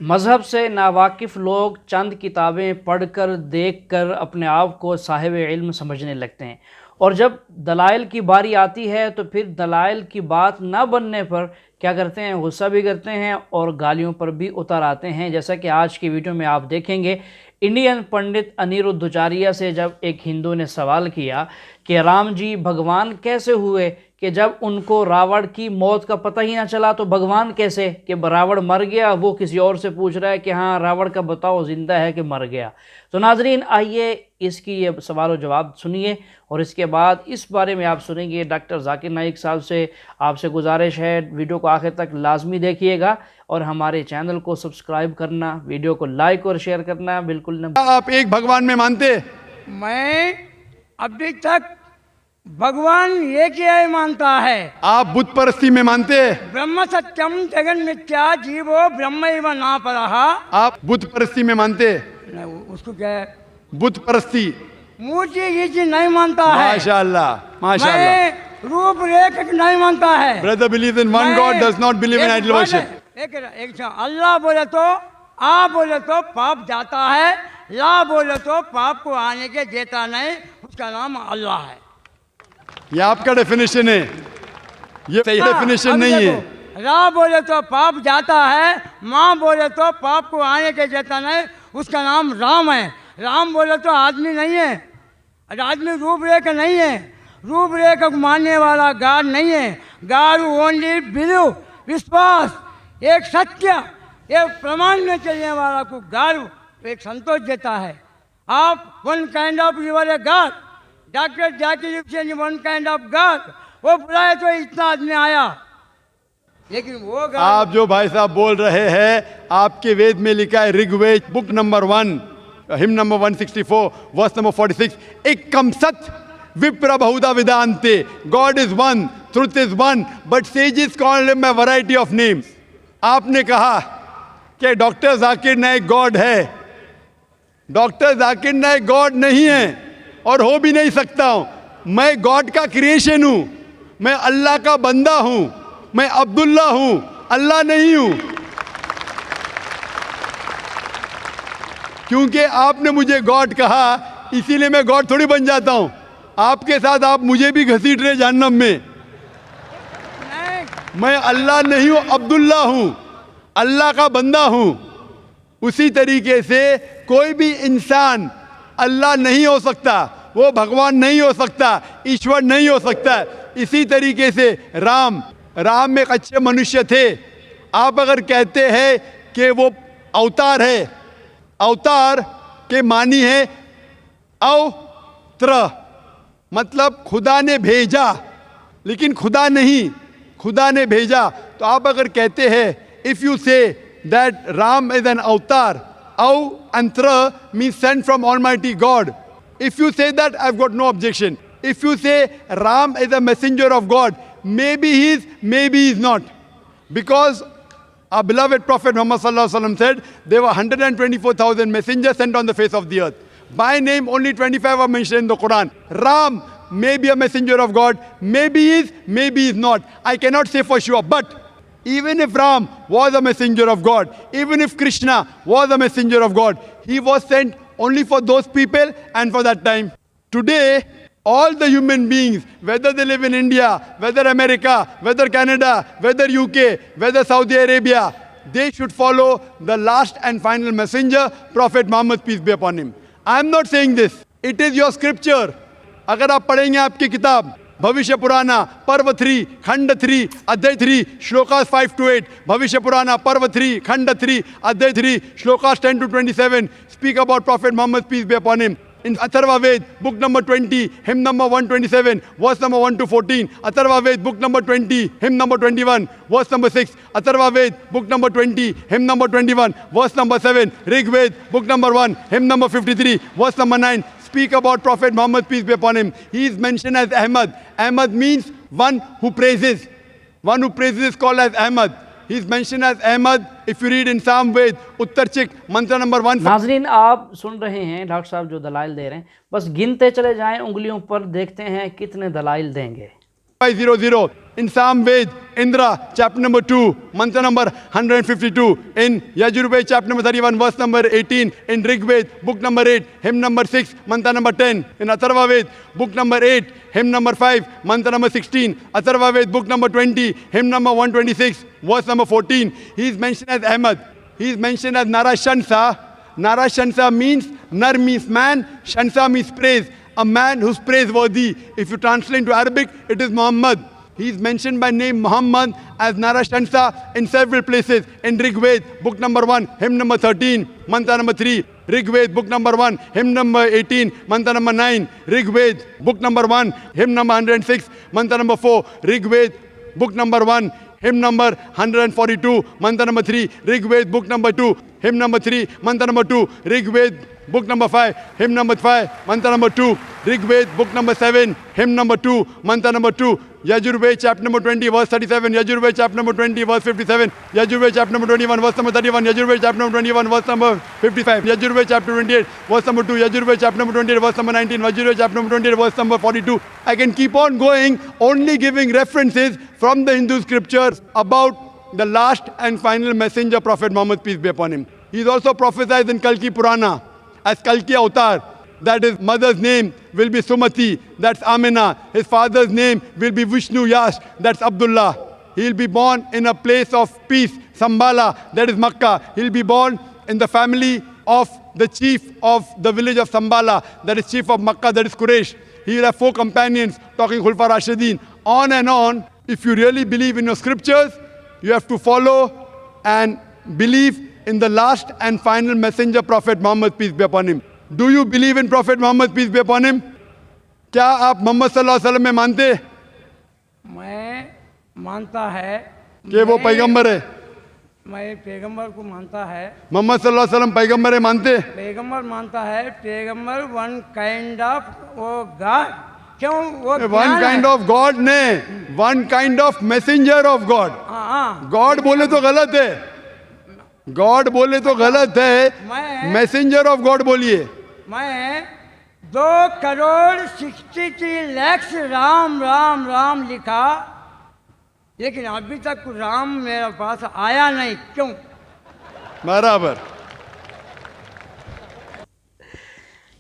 मज़हब से नावाकिफ़ लोग चंद किताबें पढ़कर देखकर अपने आप को साहिब इल्म समझने लगते हैं, और जब दलाइल की बारी आती है तो फिर दलाइल की बात ना बनने पर क्या करते हैं, गुस्सा भी करते हैं और गालियों पर भी उतर आते हैं। जैसा कि आज की वीडियो में आप देखेंगे, इंडियन पंडित अनिरुद्धाचार्य से जब एक हिंदू ने सवाल किया कि राम जी भगवान कैसे हुए, कि जब उनको रावण की मौत का पता ही ना चला तो भगवान कैसे, कि रावण मर गया, वो किसी और से पूछ रहा है कि हाँ रावण का बताओ ज़िंदा है कि मर गया। तो नाजरीन, आइए इसकी ये सवाल और जवाब सुनिए, और इसके बाद इस बारे में आप सुनेंगे डॉक्टर जाकिर नाइक साहब से। आपसे गुजारिश है वीडियो को आखिर तक लाजमी देखिएगा और हमारे चैनल को सब्सक्राइब करना, वीडियो को लाइक और शेयर करना बिल्कुल न। आप एक भगवान में मानते? मैं अभी तक भगवान एक ही मानता है। आप बुत परस्ती में मानते? ब्रह्म सत्यम जगन मिथ्या जीवो ब्रह्मैव न परः। आप बुत परस्ती में मानते? उसको क्या है, बुत परस्ती, मूर्ति ये चीज नहीं मानता है। माशाअल्लाह माशाअल्लाह। मैं रूप रेख नहीं मानता है। Brother believe in one god, does not believe in idol worship. एक अल्लाह बोले तो आ बोले तो पाप जाता है, ला बोले तो पाप को आने के देता नहीं, उसका नाम अल्लाह है। ये आपका डेफिनेशन है, ये सही डेफिनेशन नहीं है। रा बोले तो पाप जाता है, माँ बोले तो पाप को आने के देता नहीं, उसका नाम राम है। राम बोले तो आदमी नहीं है, आदमी रूपरेखा नहीं है, रूपरेखा को मानने वाला गॉड नहीं है। गॉड ओनली बिलीव, विश्वास, एक सत्य, एक प्रमाण में चलने वाला को गॉड एक संतोष देता है। आप one kind of your a god, doctor Zakir Hussain one kind of god, वो बुलाए तो इतना आदमी आया, लेकिन वो आप जो भाई साहब बोल रहे हैं, आपके वेद में लिखा है, Rigveda book number 1 hymn number 164 verse number 46, एकम सत विप्र बहुधा विदान्ते, God is one, truth is one, but sages call him a variety of names. आपने कहा कि डॉक्टर जाकिर नाइक गॉड है। डॉक्टर जाकिर नाइक गॉड नहीं है और हो भी नहीं सकता हूं। मैं गॉड का क्रिएशन हूं, मैं अल्लाह का बंदा हूं, मैं अब्दुल्ला हूं, अल्लाह नहीं हूं। क्योंकि आपने मुझे गॉड कहा, इसीलिए मैं गॉड थोड़ी बन जाता हूं। आपके साथ आप मुझे भी घसीट रहे जहन्नम में। मैं अल्लाह नहीं हूं, अब्दुल्ला हूं, अल्लाह का बंदा हूं। उसी तरीके से कोई भी इंसान अल्लाह नहीं हो सकता, वो भगवान नहीं हो सकता, ईश्वर नहीं हो सकता। इसी तरीके से राम एक अच्छे मनुष्य थे। आप अगर कहते हैं कि वो अवतार है, अवतार के मानी है अवत्र, मतलब खुदा ने भेजा, लेकिन खुदा नहीं, खुदा ने भेजा। तो आप अगर कहते हैं, if you say that Ram is an अवतार, अंत्र means sent from Almighty God. If you say that, I've got no objection. If you say Ram is a messenger of God, maybe he is, maybe he is not. Because our beloved Prophet Muhammad sallallahu alaihi wasallam said there were 124,000 messengers sent on the face of the earth. By name, only 25 are mentioned in the Quran. Ram may be a messenger of God, maybe he is, maybe he is not. I cannot say for sure. But even if Ram was a messenger of God, even if Krishna was a messenger of God, he was sent only for those people and for that time. Today, all the human beings, whether they live in India, whether America, whether Canada, whether UK, whether Saudi Arabia, they should follow the last and final messenger, Prophet Muhammad, peace be upon him. I am not saying this. It is your scripture. अगर आप पढ़ेंगे आपकी किताब भविष्य पुराना पर्व 3 खंड 3 अध्याय 3 श्लोकास 5 to 8, भविष्य पुराना पर्व 3 खंड 3 अध्याय 3 shlokas 10 to 27 speak about Prophet Muhammad, peace be upon him. In Atharva Ved, book number 20, hymn number 127, verse number 1 to 14. Atharva Ved, book number 20, hymn number 21, verse number 6. Atharva Ved, book number 20, hymn number 21, verse number 7. Rig Ved, book number 1, hymn number 53, verse number 9. Speak about Prophet Muhammad, peace be upon him. He is mentioned as Ahmad. Ahmad means one who praises. One who praises is called as Ahmad. He is mentioned as Ahmad. If you read in Psalm Ved, Uttarchik, mantra number 1. नाजरीन, आप सुन रहे हैं doctor साहब जो दलाइल दे रहे हैं, बस गिनते चले जाएं उंगलियों पर, देखते हैं कितने दलाइल देंगे। 500 In Samved, Indra, chapter number 2, mantra number 152. In Yajurved, chapter number 31, verse number 18. In Rigved, book number 8, hymn number 6, mantra number 10. In Atharvaved, book number 8, hymn number 5, mantra number 16. Atharvaved, book number 20, hymn number 126, verse number 14. He is mentioned as Ahmad. He is mentioned as Narashansa. Narashansa means, Nar means man, Shansa means praise. A man who's praiseworthy. If you translate into Arabic, it is Muhammad. He is mentioned by name Muhammad as Narashansa in several places. In Rigved, book number 1, hymn number 13, mantra number 3. Rigved, book number 1, hymn number 18, mantra number 9. Rigved, book number 1, hymn number 106, mantra number 4. Rigved, book number 1, hymn number 142, mantra number 3. Rigved, book number 2, hymn number 3, mantra number 2. Rigved, book number 5, hymn number 5, mantra number 2. Rigved, book number 7, hymn number 2, mantra number 2. Yajurved, chapter number 20, verse 37. Yajurved, chapter number 20, verse 57. Yajurved, chapter number 21, verse number 31. Yajurved, chapter number 21, verse number 55. Yajurved, chapter 28, verse number 2. Yajurved, chapter number 28, verse number 19. Yajurved, chapter number 28, verse number 42. I can keep on going, only giving references from the Hindu scriptures about the last and final messenger, Prophet Muhammad, peace be upon him. He is also prophesied in Kalki Purana as Kalki Avatar, that his mother's name will be Sumati, that's Amina. His father's name will be Vishnu Yash, that's Abdullah. He will be born in a place of peace, Sambala, that is Makkah. He will be born in the family of the chief of the village of Sambala, that is chief of Makkah, that is Quraysh. He will have 4 companions, talking Khulfa Rashidin. On and on. If you really believe in your scriptures, you have to follow and believe in the last and final messenger, Prophet Muhammad, peace be upon him. Do you believe in Prophet Muhammad, peace be upon him? क्या आप मोहम्मद सल्लल्लाहु अलैहि वसल्लम में मानते? मैं मानता है कि वो पैगंबर है? मैं पैगंबर को मानता है। मोहम्मद सल्लल्लाहु अलैहि वसल्लम पैगंबर है, मानते? पैगंबर मानता है। पैगंबर वन काइंड ऑफ वो गॉड, क्यों वो वन काइंड ऑफ गॉड ने, one kind of messenger of God. God बोले तो गलत है, गॉड बोले तो गलत है, मैसेंजर ऑफ गॉड बोलिए। मैं 2,63 लाख राम राम राम लिखा, लेकिन अभी तक राम मेरे पास आया नहीं, क्यों? बराबर।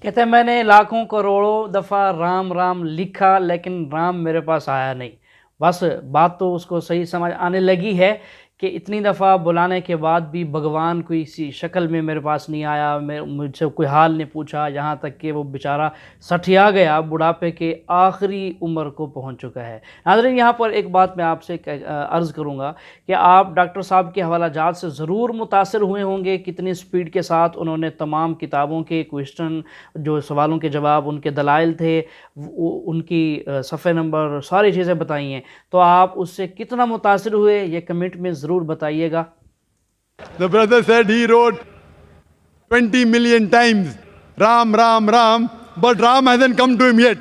कहते हैं मैंने लाखों करोड़ों दफ़ा राम राम लिखा, लेकिन राम मेरे पास आया नहीं। बस बात तो उसको सही समझ आने लगी है कि इतनी दफ़ा बुलाने के बाद भी भगवान कोई सी शक्ल में मेरे पास नहीं आया, मुझसे कोई हाल नहीं पूछा, यहाँ तक कि वो बेचारा सठिया गया, बुढ़ापे के आखिरी उम्र को पहुँच चुका है। नाज़रीन, यहाँ पर एक बात मैं आपसे अर्ज़ करूँगा कि आप डॉक्टर साहब के हवालाजात से ज़रूर मुतासिर हुए होंगे, कितनी स्पीड के साथ उन्होंने तमाम किताबों के क्वेश्चन, जो सवालों के जवाब, उनके दलाइल थे, उनकी सफ़े नंबर, सारी चीज़ें बताई हैं। तो आप उससे कितना मुतासिर हुए, ये कमेंट में ज़रूर बताइएगा। The brother said he wrote 20 million times Ram, Ram, Ram, but Ram hasn't come to him yet.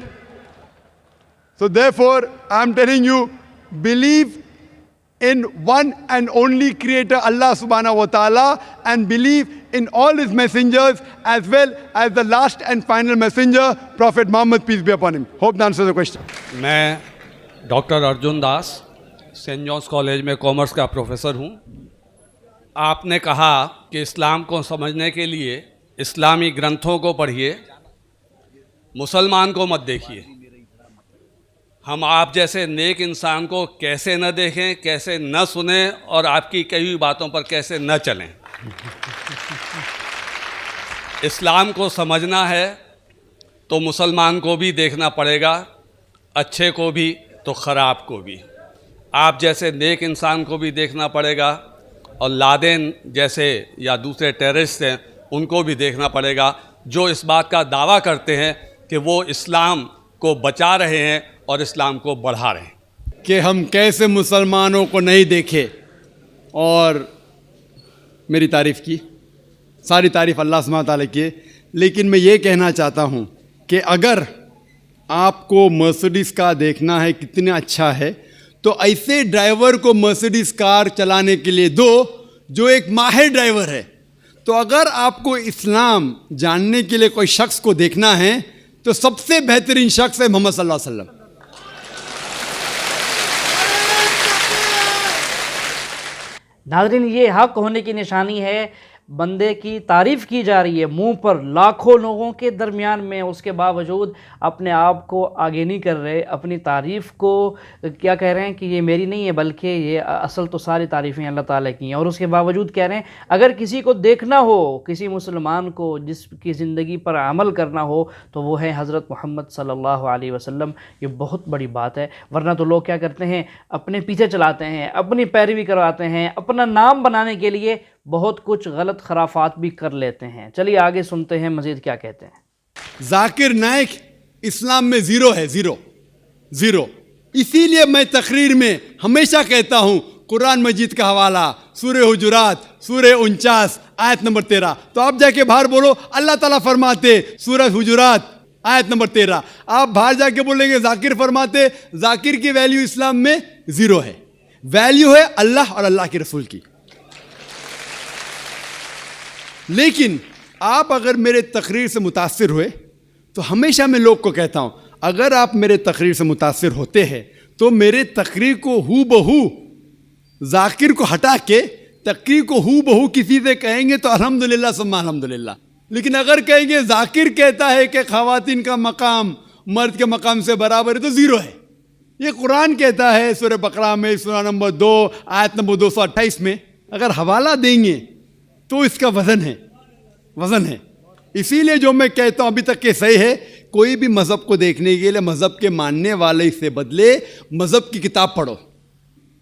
So therefore, I am telling you, believe in one and only Creator, Allah Subhanahu wa Ta'ala, and believe in all His messengers as well as the last and final messenger, Prophet Muhammad, peace be upon him. Hope that answers the question. मैं doctor Arjun Das Saint Johns college में commerce का professor हूँ। आपने कहा कि इस्लाम को समझने के लिए इस्लामी ग्रंथों को पढ़िए, मुसलमान को मत देखिए। हम आप जैसे नेक इंसान को कैसे न देखें, कैसे न सुने और आपकी कही हुई बातों पर कैसे न चलें। इस्लाम को समझना है तो मुसलमान को भी देखना पड़ेगा, अच्छे को भी तो ख़राब को भी। आप जैसे नेक इंसान को भी देखना पड़ेगा और लादेन जैसे या दूसरे टेररिस्ट हैं उनको भी देखना पड़ेगा, जो इस बात का दावा करते हैं कि वो इस्लाम को बचा रहे हैं और इस्लाम को बढ़ा रहे हैं। कि हम कैसे मुसलमानों को नहीं देखे, और मेरी तारीफ़ की, सारी तारीफ़ अल्लाह सुब्हानहू व तआला की है। लेकिन मैं ये कहना चाहता हूँ कि अगर आपको मर्सिडीज़ कार देखना है कितना अच्छा है, तो ऐसे ड्राइवर को मर्सिडीज़ कार चलाने के लिए दो जो एक माहिर ड्राइवर है। तो अगर आपको इस्लाम जानने के लिए कोई शख्स को देखना है तो सबसे बेहतरीन शख्स है मोहम्मद सल्लल्लाहु अलैहि वसल्लम। नाज़रीन, ये हक होने की निशानी है, बंदे की तारीफ़ की जा रही है मुंह पर लाखों लोगों के दरमियान में, उसके बावजूद अपने आप को आगे नहीं कर रहे, अपनी तारीफ़ को क्या कह रहे हैं कि ये मेरी नहीं है बल्कि ये असल तो सारी तारीफ़ें अल्लाह ताला की हैं। और उसके बावजूद कह रहे हैं अगर किसी को देखना हो, किसी मुसलमान को जिसकी ज़िंदगी पर अमल करना हो तो वो है हज़रत मोहम्मद सल्लल्लाहु अलैहि वसल्लम। ये बहुत बड़ी बात है, वरना तो लोग क्या करते हैं, अपने पीछे चलाते हैं, अपनी पैरवी करवाते हैं, अपना नाम बनाने के लिए बहुत कुछ गलत खराफात भी कर लेते हैं। चलिए आगे सुनते हैं मज़ीद क्या कहते हैं। जाकिर नाइक इस्लाम में ज़ीरो है, ज़ीरो ज़ीरो। इसीलिए मैं तकरीर में हमेशा कहता हूँ कुरान मजीद का हवाला सूरह हुजुरात सूरह 49 आयत नंबर 13। तो आप जाके बाहर बोलो अल्लाह ताला फरमाते सूरह हुजुरात आयत नंबर 13। आप बाहर जाके बोलेंगे जाकिर फरमाते, जाकिर की वैल्यू इस्लाम में ज़ीरो है। वैल्यू है अल्लाह और अल्लाह के रसूल की। लेकिन आप अगर मेरे तकरीर से मुतासिर हुए तो हमेशा मैं लोग को कहता हूँ अगर आप मेरे तकरीर से मुतासिर होते हैं तो मेरे तकरीर को हू बहू जाकिर को हटा के तकरीर को हू बहू किसी से कहेंगे तो अल्हम्दुलिल्लाह सुम्मा अल्हम्दुलिल्लाह। लेकिन अगर कहेंगे जाकिर कहता है कि ख़वातीन का मकाम मर्द के मकाम से बराबर है तो ज़ीरो है। ये कुरान कहता है सूरह बकरा में सूरह नंबर 2 आयत नंबर 228 में। अगर हवाला देंगे तो इसका वज़न है, वज़न है। इसीलिए जो मैं कहता हूँ अभी तक के सही है, कोई भी मज़हब को देखने के लिए मज़हब के मानने वाले से बदले मज़हब की किताब पढ़ो।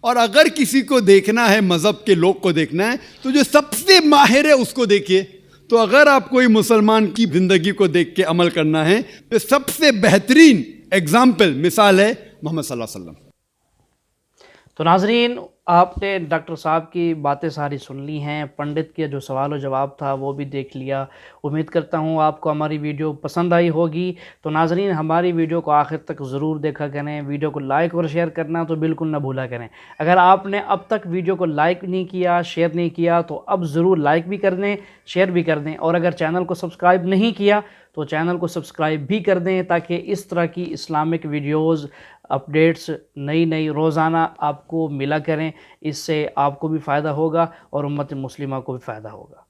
और अगर किसी को देखना है, मज़हब के लोग को देखना है, तो जो सबसे माहिर है उसको देखिए। तो अगर आप कोई मुसलमान की ज़िंदगी को देख के अमल करना है तो सबसे बेहतरीन एग्ज़ाम्पल मिसाल है मोहम्मद सल्लल्लाहु अलैहि वसल्लम। तो नाज़रीन, आपने डॉक्टर साहब की बातें सारी सुन ली हैं, पंडित के जो सवाल और जवाब था वो भी देख लिया। उम्मीद करता हूँ आपको हमारी वीडियो पसंद आई होगी। तो नाज़रीन, हमारी वीडियो को आखिर तक ज़रूर देखा करें, वीडियो को लाइक और शेयर करना तो बिल्कुल ना भूला करें। अगर आपने अब तक वीडियो को लाइक नहीं किया, शेयर नहीं किया तो अब ज़रूर लाइक भी कर दें, शेयर भी कर दें। और अगर चैनल को सब्सक्राइब नहीं किया तो चैनल को सब्सक्राइब भी कर दें ताकि इस तरह की इस्लामिक वीडियोज़ अपडेट्स नई नई रोज़ाना आपको मिला करें। इससे आपको भी फ़ायदा होगा और उम्मत मुस्लिमा को भी फ़ायदा होगा।